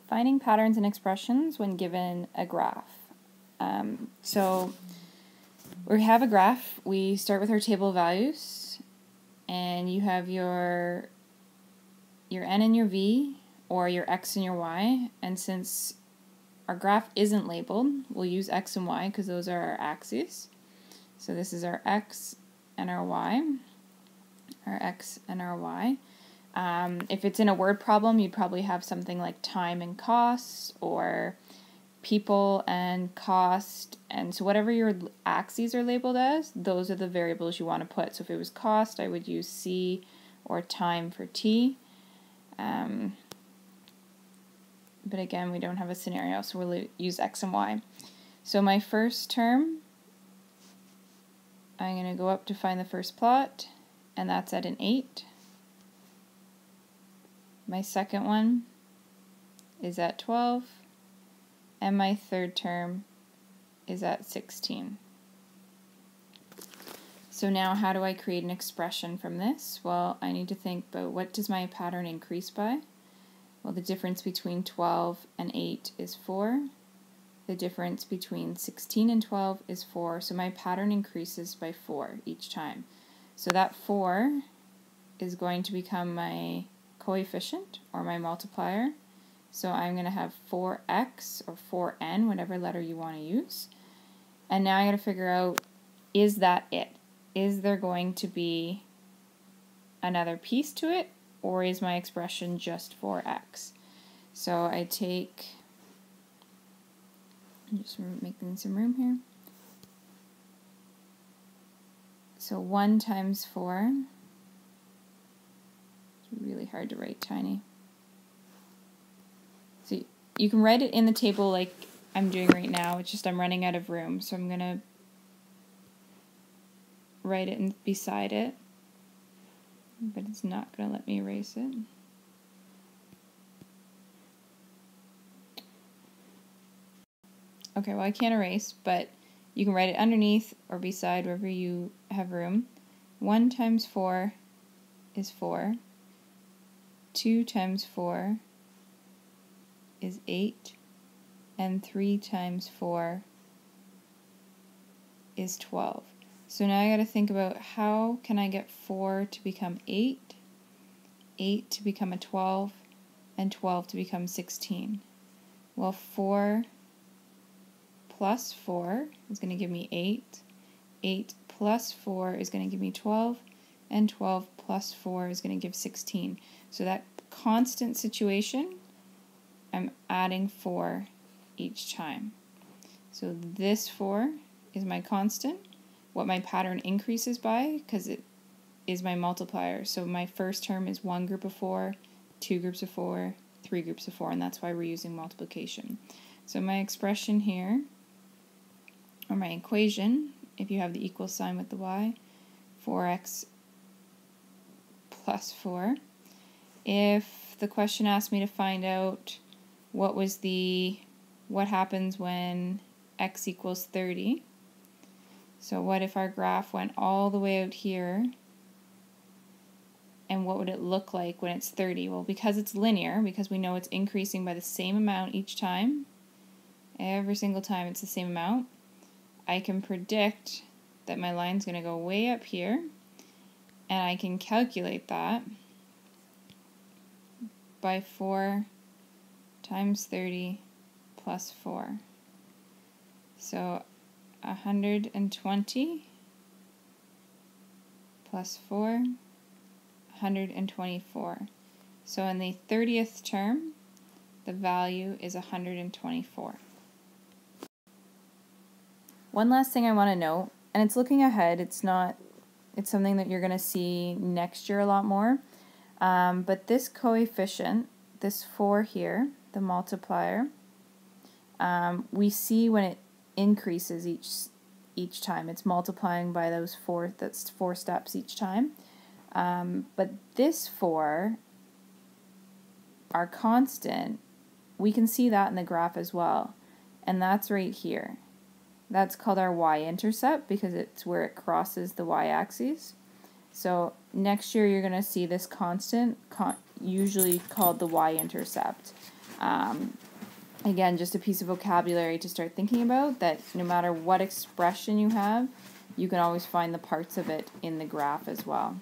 Finding patterns and expressions when given a graph. So we have a graph. We start with our table of values, and you have your n and your v, or your x and your y. And since our graph isn't labeled, we'll use x and y because those are our axes. So this is our x and our y, our x and our y. If it's in a word problem, you'd probably have something like time and cost, or people and cost, and so whatever your axes are labeled as, those are the variables you want to put. So if it was cost, I would use C, or time for T. But again, we don't have a scenario, so we'll use X and Y. So my first term, I'm going to go up to find the first plot, and that's at an 8. My second one is at 12, and my third term is at 16. So now how do I create an expression from this? Well, I need to think about what does my pattern increase by? Well, the difference between 12 and 8 is 4. The difference between 16 and 12 is 4, so my pattern increases by 4 each time. So that 4 is going to become my coefficient, or my multiplier. So I'm going to have 4x, or 4n, whatever letter you want to use. And now I got to figure out, is that it? Is there going to be another piece to it, or is my expression just 4x? So I take, I'm just making some room here. So 1 times 4, it's really hard to write tiny. So you can write it in the table like I'm doing right now, it's just I'm running out of room, so I'm going to write it beside it, but it's not going to let me erase it. Okay, well I can't erase, but you can write it underneath or beside wherever you have room. 1 times 4 is 4. 2 times 4 is 8. And 3 times 4 is 12. So now I got to think about how can I get 4 to become 8, 8 to become a 12, and 12 to become 16. Well, 4 plus 4 is going to give me 8, 8 plus 4 is going to give me 12, and 12 plus 4 is going to give 16. So that constant situation, I'm adding 4 each time. So this 4 is my constant, what my pattern increases by, because it is my multiplier. So my first term is 1 group of 4, 2 groups of 4, 3 groups of 4, and that's why we're using multiplication. So my expression here, or my equation, if you have the equal sign with the y, 4x plus 4. If the question asked me to find out what happens when x equals 30, so what if our graph went all the way out here, and what would it look like when it's 30? Well, because it's linear, because we know it's increasing by the same amount each time, every single time it's the same amount, I can predict that my line's going to go way up here, and I can calculate that by 4 times 30 plus 4. So 120 plus 4, 124. So in the 30th term, the value is 124. One last thing I want to note, and it's looking ahead, it's something that you're going to see next year a lot more, but this coefficient, this 4 here, the multiplier, we see when it increases each time. It's multiplying by that's 4 steps each time. But this 4, our constant, we can see that in the graph as well, and that's right here. That's called our y-intercept because it's where it crosses the y-axis. So next year you're going to see this constant, usually called the y-intercept. Again, just a piece of vocabulary to start thinking about, that no matter what expression you have, you can always find the parts of it in the graph as well.